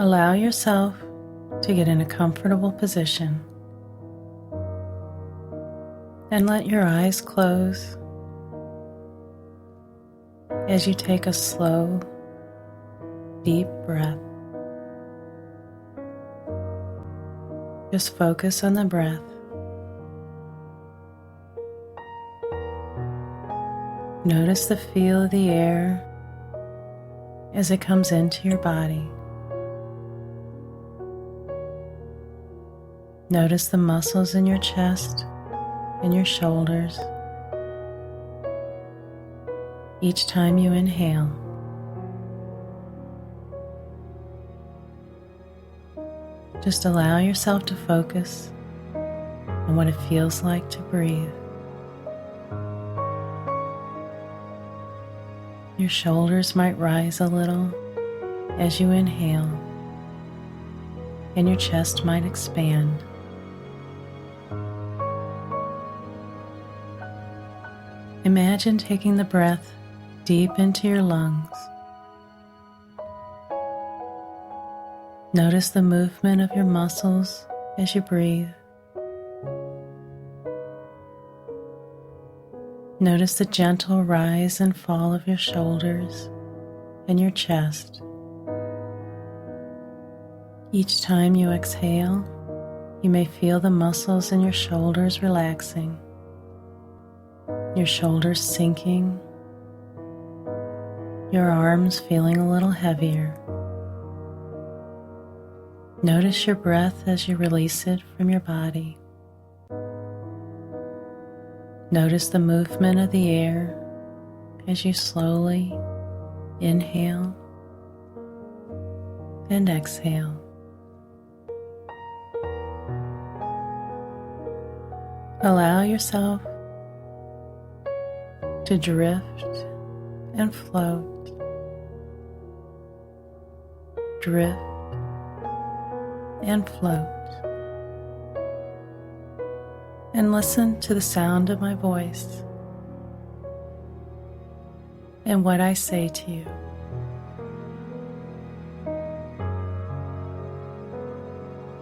Allow yourself to get in a comfortable position and let your eyes close as you take a slow, deep breath. Just focus on the breath. Notice the feel of the air as it comes into your body. Notice the muscles in your chest and your shoulders each time you inhale. Just allow yourself to focus on what it feels like to breathe. Your shoulders might rise a little as you inhale, and your chest might expand. Imagine taking the breath deep into your lungs. Notice the movement of your muscles as you breathe. Notice the gentle rise and fall of your shoulders and your chest. Each time you exhale, you may feel the muscles in your shoulders relaxing, your shoulders sinking, your arms feeling a little heavier. Notice your breath as you release it from your body. Notice the movement of the air as you slowly inhale and exhale. Allow yourself to drift and float, drift and float, and listen to the sound of my voice and what I say to you.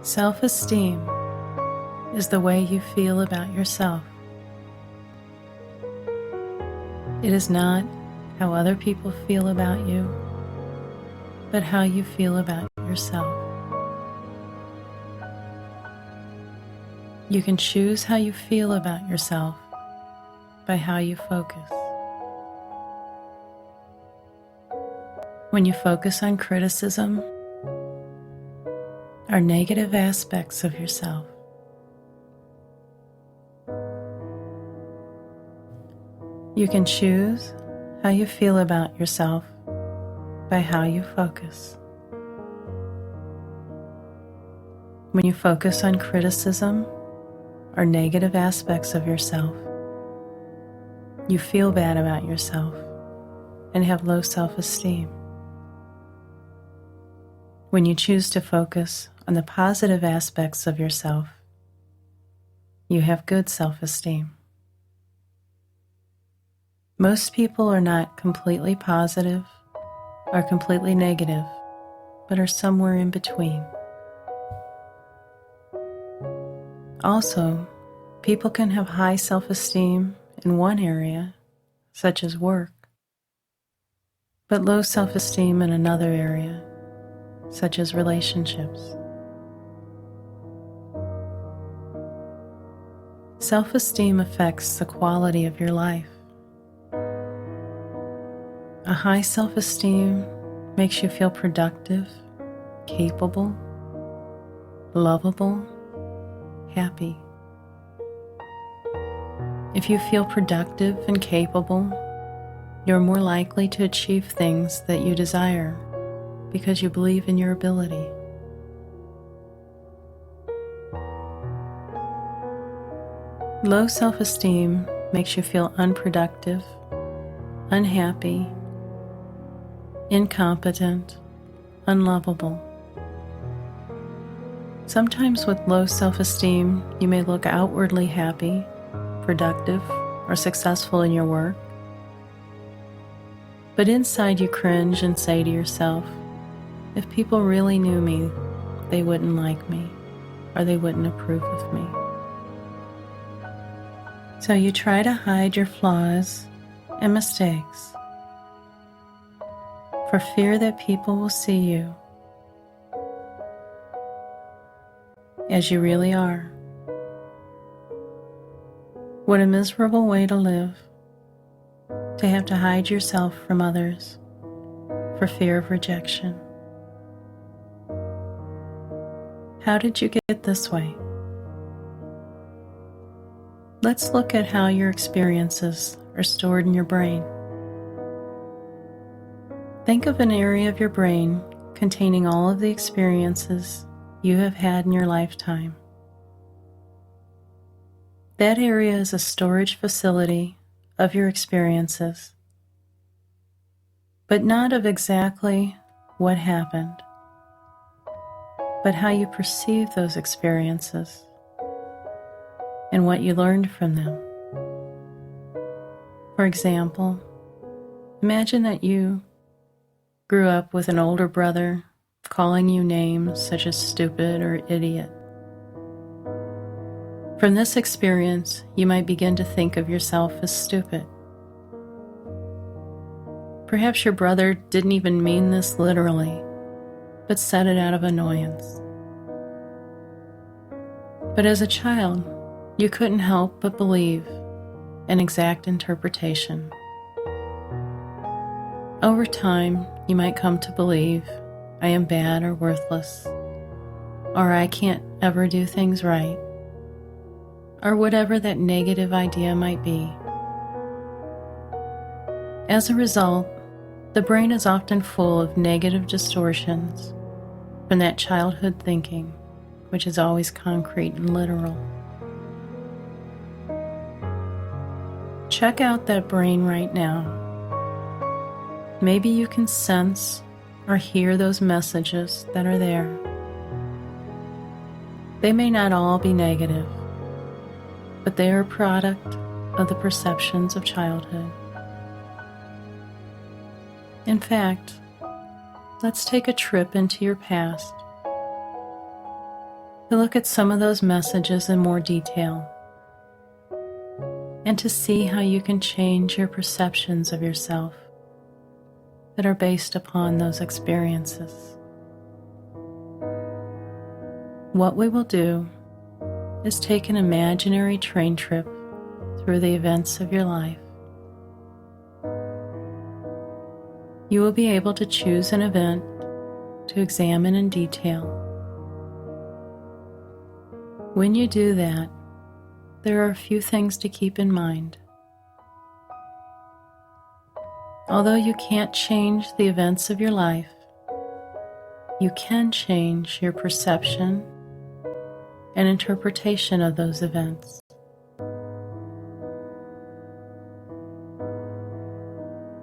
Self-esteem is the way you feel about yourself. It is not how other people feel about you, but how you feel about yourself. You can choose how you feel about yourself by how you focus. When you focus on criticism or negative aspects of yourself, you can choose how you feel about yourself by how you focus. When you focus on criticism or negative aspects of yourself, you feel bad about yourself and have low self-esteem. When you choose to focus on the positive aspects of yourself, you have good self-esteem. Most people are not completely positive or completely negative, but are somewhere in between. Also, people can have high self-esteem in one area, such as work, but low self-esteem in another area, such as relationships. Self-esteem affects the quality of your life. A high self-esteem makes you feel productive, capable, lovable, happy. If you feel productive and capable, you're more likely to achieve things that you desire because you believe in your ability. Low self-esteem makes you feel unproductive, unhappy, incompetent, unlovable. Sometimes with low self-esteem, you may look outwardly happy, productive, or successful in your work, but inside you cringe and say to yourself, if people really knew me, they wouldn't like me, or they wouldn't approve of me. So you try to hide your flaws and mistakes for fear that people will see you as you really are. What a miserable way to live, to have to hide yourself from others for fear of rejection. How did you get this way? Let's look at how your experiences are stored in your brain. Think of an area of your brain containing all of the experiences you have had in your lifetime. That area is a storage facility of your experiences, but not of exactly what happened, but how you perceive those experiences and what you learned from them. For example, imagine that you grew up with an older brother calling you names such as stupid or idiot. From this experience, you might begin to think of yourself as stupid. Perhaps your brother didn't even mean this literally, but said it out of annoyance. But as a child, you couldn't help but believe an exact interpretation. Over time, you might come to believe, I am bad or worthless, or I can't ever do things right, or whatever that negative idea might be. As a result, the brain is often full of negative distortions from that childhood thinking, which is always concrete and literal. Check out that brain right now. Maybe you can sense or hear those messages that are there. They may not all be negative, but they are a product of the perceptions of childhood. In fact, let's take a trip into your past to look at some of those messages in more detail and to see how you can change your perceptions of yourself that are based upon those experiences. What we will do is take an imaginary train trip through the events of your life. You will be able to choose an event to examine in detail. When you do that, there are a few things to keep in mind. Although you can't change the events of your life, you can change your perception and interpretation of those events.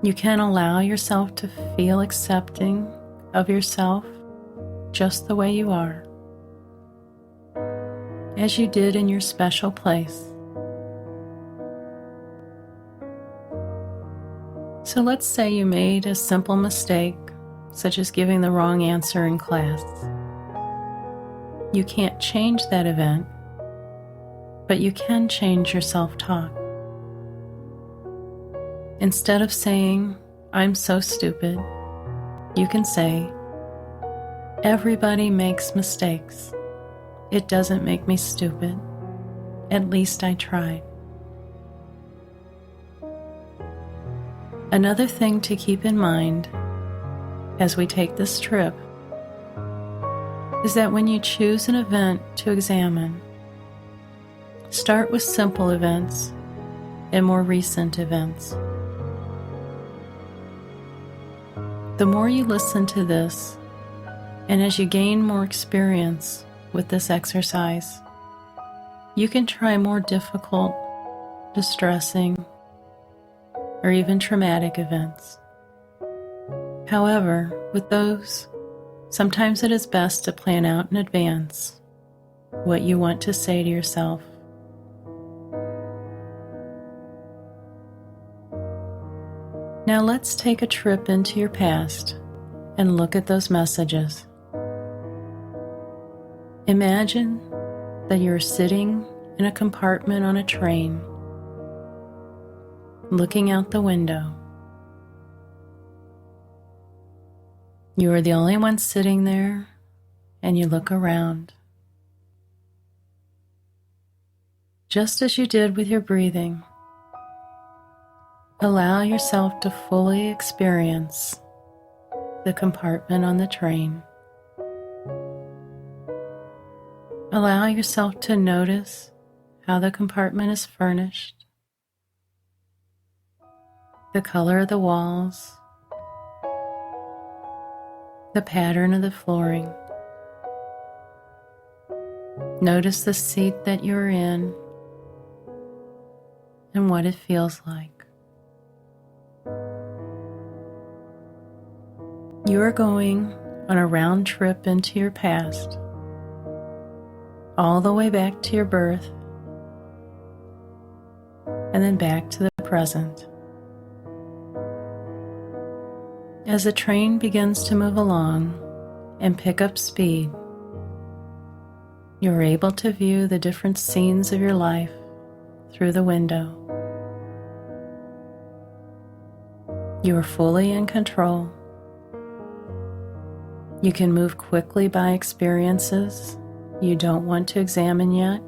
You can allow yourself to feel accepting of yourself just the way you are, as you did in your special place. So let's say you made a simple mistake, such as giving the wrong answer in class. You can't change that event, but you can change your self-talk. Instead of saying, I'm so stupid, you can say, everybody makes mistakes. It doesn't make me stupid. At least I tried. Another thing to keep in mind as we take this trip is that when you choose an event to examine, start with simple events and more recent events. The more you listen to this, and as you gain more experience with this exercise, you can try more difficult, distressing, or even traumatic events. However, with those, sometimes it is best to plan out in advance what you want to say to yourself. Now let's take a trip into your past and look at those messages. Imagine that you're sitting in a compartment on a train, looking out the window. You are the only one sitting there, and you look around. Just as you did with your breathing, allow yourself to fully experience the compartment on the train. Allow yourself to notice how the compartment is furnished, the color of the walls, the pattern of the flooring. Notice the seat that you're in and what it feels like. You are going on a round trip into your past, all the way back to your birth, and then back to the present. As the train begins to move along and pick up speed, you're able to view the different scenes of your life through the window. You are fully in control. You can move quickly by experiences you don't want to examine yet,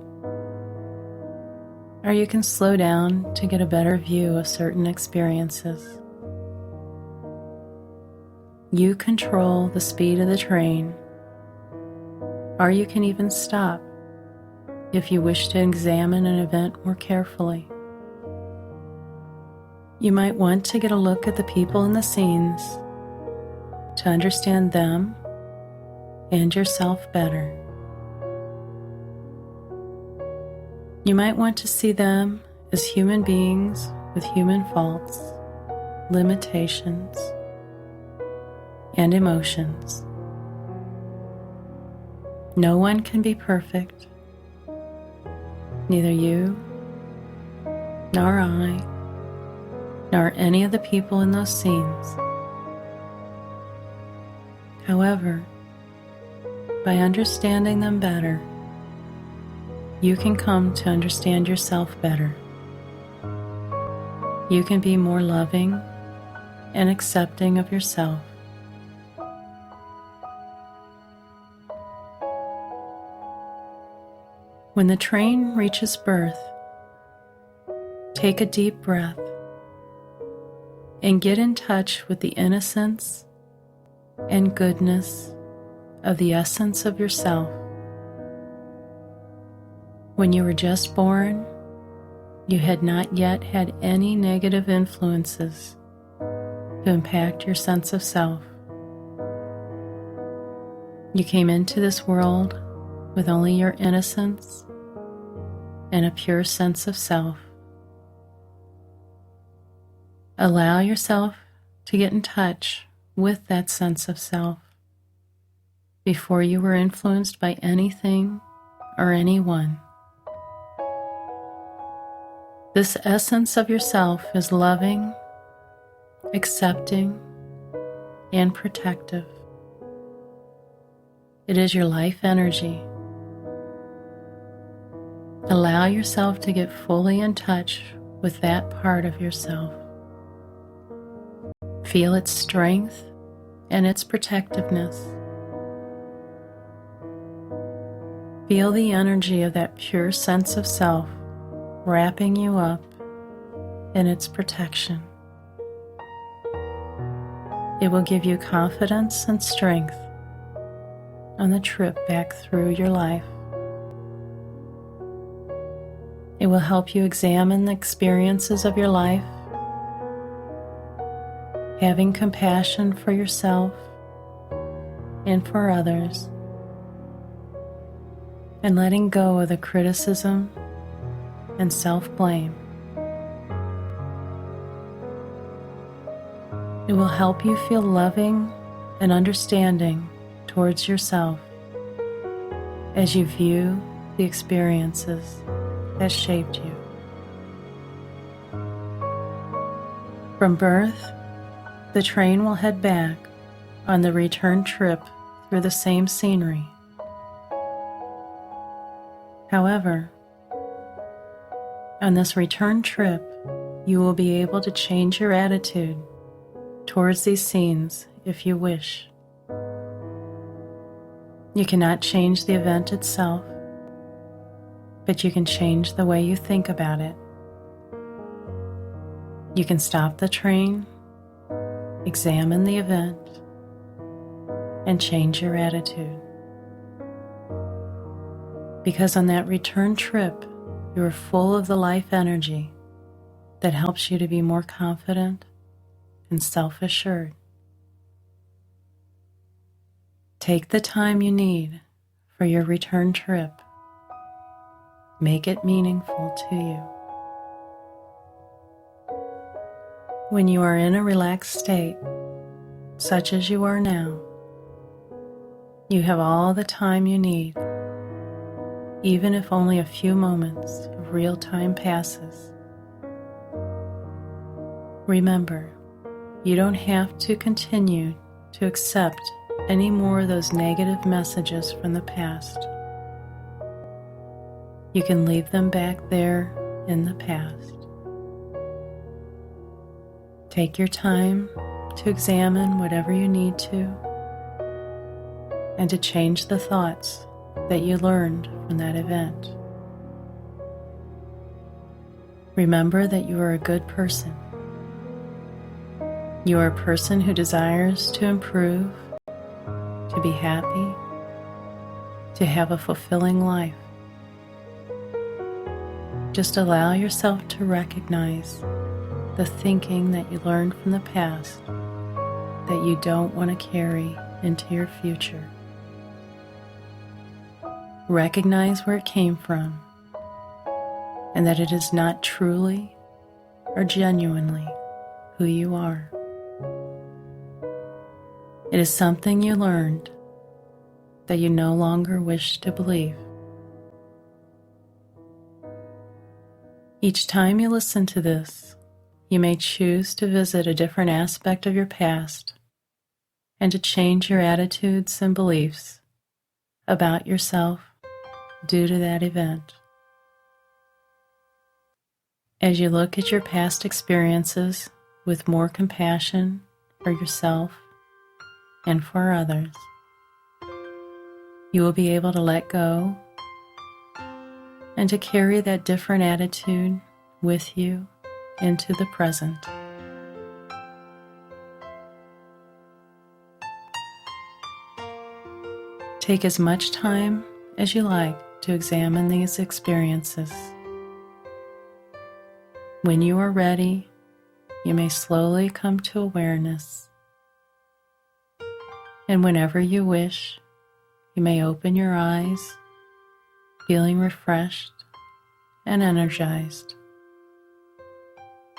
or you can slow down to get a better view of certain experiences. You control the speed of the train, or you can even stop if you wish to examine an event more carefully. You might want to get a look at the people in the scenes to understand them and yourself better. You might want to see them as human beings with human faults, limitations, and emotions. No one can be perfect, neither you, nor I, nor any of the people in those scenes. However, by understanding them better, you can come to understand yourself better. You can be more loving and accepting of yourself. When the train reaches birth, take a deep breath and get in touch with the innocence and goodness of the essence of yourself. When you were just born, you had not yet had any negative influences to impact your sense of self. You came into this world with only your innocence and a pure sense of self. Allow yourself to get in touch with that sense of self before you were influenced by anything or anyone. This essence of yourself is loving, accepting, and protective. It is your life energy. Allow yourself to get fully in touch with that part of yourself. Feel its strength and its protectiveness. Feel the energy of that pure sense of self wrapping you up in its protection. It will give you confidence and strength on the trip back through your life. It will help you examine the experiences of your life, having compassion for yourself and for others, and letting go of the criticism and self-blame. It will help you feel loving and understanding towards yourself as you view the experiences that shaped you. From birth, the train will head back on the return trip through the same scenery. However, on this return trip, you will be able to change your attitude towards these scenes if you wish. You cannot change the event itself, but you can change the way you think about it. You can stop the train, examine the event, and change your attitude. Because on that return trip, you are full of the life energy that helps you to be more confident and self-assured. Take the time you need for your return trip. Make it meaningful to you. When you are in a relaxed state, such as you are now, you have all the time you need, even if only a few moments of real time passes. Remember, you don't have to continue to accept any more of those negative messages from the past. You can leave them back there in the past. Take your time to examine whatever you need to, and to change the thoughts that you learned from that event. Remember that you are a good person. You are a person who desires to improve, to be happy, to have a fulfilling life. Just allow yourself to recognize the thinking that you learned from the past that you don't want to carry into your future. Recognize where it came from and that it is not truly or genuinely who you are. It is something you learned that you no longer wish to believe. Each time you listen to this, you may choose to visit a different aspect of your past and to change your attitudes and beliefs about yourself due to that event. As you look at your past experiences with more compassion for yourself and for others, you will be able to let go and to carry that different attitude with you into the present. Take as much time as you like to examine these experiences. When you are ready, you may slowly come to awareness. And whenever you wish, you may open your eyes, feeling refreshed and energized,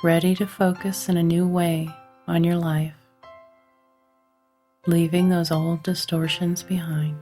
ready to focus in a new way on your life, leaving those old distortions behind.